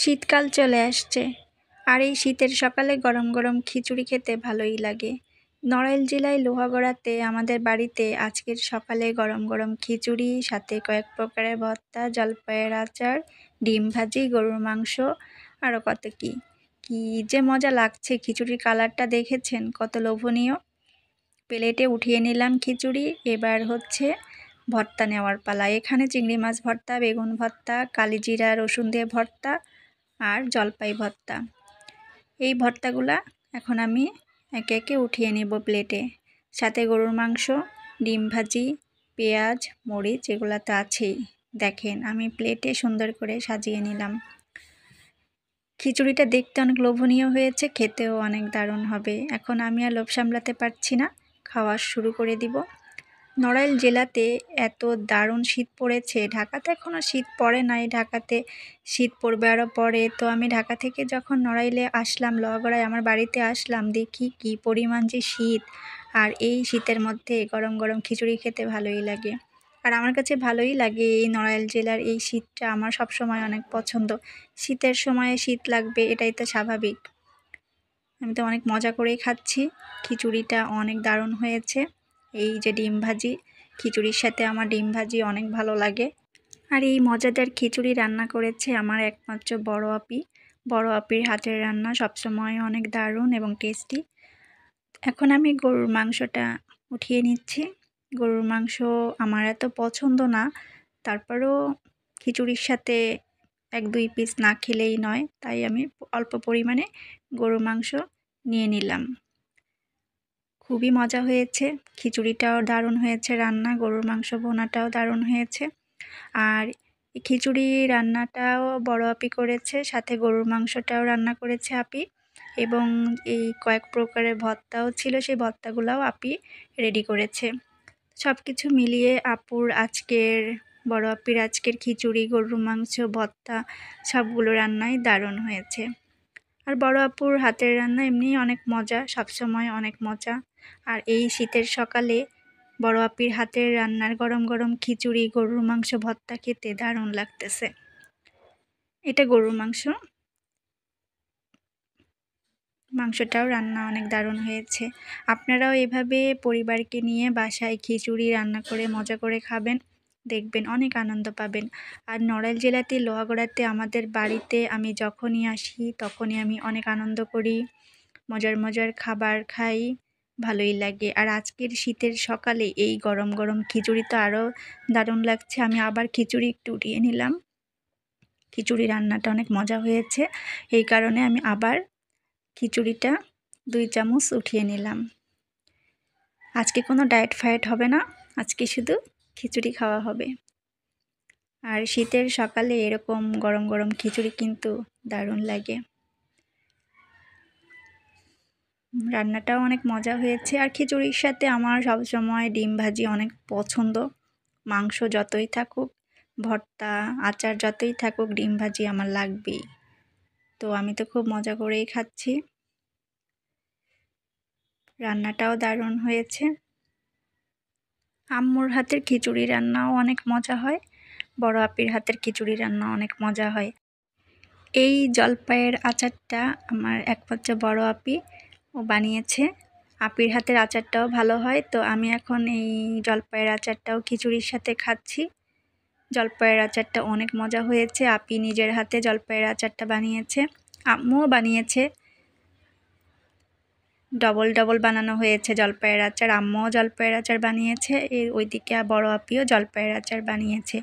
শীতকাল চলে আসছে, আর এই শীতের সকালে গরম গরম খিচুড়ি খেতে ভালোই লাগে। নড়াইল জেলায় লোহাগড়াতে আমাদের বাড়িতে আজকের সকালে গরম গরম খিচুড়ি, সাথে কয়েক প্রকারের ভর্তা, জলপাইয়ের আচার, ডিম ভাজি, গরুর মাংস, আরও কত কি কি যে মজা লাগছে। খিচুড়ির কালারটা দেখেছেন, কত লোভনীয়। প্লেটে উঠিয়ে নিলাম খিচুড়ি। এবার হচ্ছে ভর্তা নেওয়ার পালা। এখানে চিংড়ি মাছ ভর্তা, বেগুন ভর্তা, কালিজিরা রসুন দিয়ে ভর্তা আর জলপাই ভর্তা। এই ভর্তাগুলা এখন আমি একে একে উঠিয়ে নেব প্লেটে। সাথে গরুর মাংস, ডিম ভাজি, পেঁয়াজ, মরিচ, এগুলা তো আছেই। দেখেন আমি প্লেটে সুন্দর করে সাজিয়ে নিলাম। খিচুড়িটা দেখতে অনেক লোভনীয় হয়েছে, খেতেও অনেক দারুণ হবে। এখন আমি আর লোভ সামলাতে পারছি না, খাওয়া শুরু করে দিব। নড়াইল জেলাতে এত দারুণ শীত পড়েছে, ঢাকাতে এখনও শীত পড়ে নাই, ঢাকাতে শীত পড়বে আরও পরে। তো আমি ঢাকা থেকে যখন নড়াইলে আসলাম, লোহাগড়ায় আমার বাড়িতে আসলাম, দেখি কি পরিমাণ যে শীত। আর এই শীতের মধ্যে গরম গরম খিচুড়ি খেতে ভালোই লাগে। আর আমার কাছে ভালোই লাগে এই নড়াইল জেলার এই শীতটা, আমার সব সময় অনেক পছন্দ। শীতের সময়ে শীত লাগবে, এটাই তো স্বাভাবিক। আমি তো অনেক মজা করেই খাচ্ছি। খিচুড়িটা অনেক দারুণ হয়েছে। এই যে ডিম ভাজি, খিচুড়ির সাথে আমার ডিম ভাজি অনেক ভালো লাগে। আর এই মজাদার খিচুড়ি রান্না করেছে আমার একমাত্র বড় আপি। বড় আপির হাতের রান্না সবসময় অনেক দারুণ এবং টেস্টি। এখন আমি গরুর মাংসটা উঠিয়ে নিচ্ছি। গরুর মাংস আমার এত পছন্দ না, তারপরেও খিচুড়ির সাথে 1-2 পিস না খেলেই নয়, তাই আমি অল্প পরিমাণে গরুর মাংস নিয়ে নিলাম। খুবই মজা হয়েছে, খিচুড়িটাও দারুণ হয়েছে রান্না, গরুর মাংস ভুনাটাও দারুণ হয়েছে। আর এই খিচুড়ি রান্নাটাও বড় আপি করেছে, সাথে গরুর মাংসটাও রান্না করেছে আপি, এবং এই কয়েক প্রকারের ভর্তাও ছিল, সেই ভর্তাগুলোও আপি রেডি করেছে। সব কিছু মিলিয়ে বড় আপির আজকের খিচুড়ি, গরুর মাংস, ভর্তা সবগুলো রান্নাই দারুণ হয়েছে। আর বড় আপুর হাতের রান্না এমনিই অনেক মজা, সবসময় অনেক মজা। আর এই শীতের সকালে বড় আপির হাতের রান্নার গরম গরম খিচুড়ি, গরুর মাংস ভর্তা খেতে দারুণ লাগতেছে। এটা গরুর মাংসটাও রান্না অনেক দারুণ হয়েছে। আপনারাও এভাবে পরিবারকে নিয়ে বাসায় খিচুড়ি রান্না করে মজা করে খাবেন, দেখবেন অনেক আনন্দ পাবেন। আর নড়াইল জেলাতে লোহাগড়াতে আমাদের বাড়িতে আমি যখনই আসি তখনই আমি অনেক আনন্দ করি, মজার মজার খাবার খাই, ভালোই লাগে। আর আজকের শীতের সকালে এই গরম গরম খিচুড়ি তো আরও দারুণ লাগছে। আমি আবার খিচুড়ি একটু উঠিয়ে নিলাম। খিচুড়ি রান্নাটা অনেক মজা হয়েছে, এই কারণে আমি আবার খিচুড়িটা 2 চামচ উঠিয়ে নিলাম। আজকে কোনো ডায়েট ফায়েট হবে না, আজকে শুধু খিচুড়ি খাওয়া হবে। আর শীতের সকালে এরকম গরম গরম খিচুড়ি কিন্তু দারুণ লাগে। রান্নাটাও অনেক মজা হয়েছে। আর খিচুড়ির সাথে আমার সবসময় ডিম ভাজি অনেক পছন্দ। মাংস যতই থাকুক, ভর্তা, আচার যতই থাকুক, ডিম ভাজি আমার লাগবেই। তো আমি তো খুব মজা করেই খাচ্ছি। রান্নাটাও দারুণ হয়েছে। আম্মুর হাতের খিচুড়ি রান্নাও অনেক মজা হয়, বড় আপির হাতের খিচুড়ি রান্না অনেক মজা হয়। এই জলপাইয়ের আচারটা আমার একমাত্র বড় আপি ও বানিয়েছে। আপির হাতের আচারটাও ভালো হয়, তো আমি এখন এই জলপাইয়ের আচারটাও খিচুড়ির সাথে খাচ্ছি। জলপাইয়ের আচারটা অনেক মজা হয়েছে, আপি নিজের হাতে জলপাইয়ের আচারটা বানিয়েছে, আম্মুও বানিয়েছে। ডবল ডবল বানানো হয়েছে জলপাইয়ের আচার, আম্মুও জলপাইয়ের আচার বানিয়েছে, ওইদিকে বড় আপিও জলপাইয়ের আচার বানিয়েছে।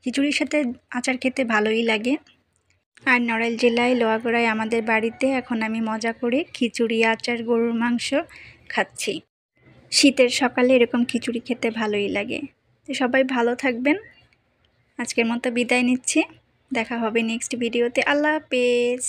খিচুড়ির সাথে আচার খেতে ভালোই লাগে। আর নড়াইল জেলায় লোহাগড়ায় আমাদের বাড়িতে এখন আমি মজা করে খিচুড়ি, আচার, গরুর মাংস খাচ্ছি। শীতের সকালে এরকম খিচুড়ি খেতে ভালোই লাগে। তো সবাই ভালো থাকবেন, আজকের মতো বিদায় নিচ্ছি। দেখা হবে নেক্সট ভিডিওতে। আল্লাহ হাফেজ।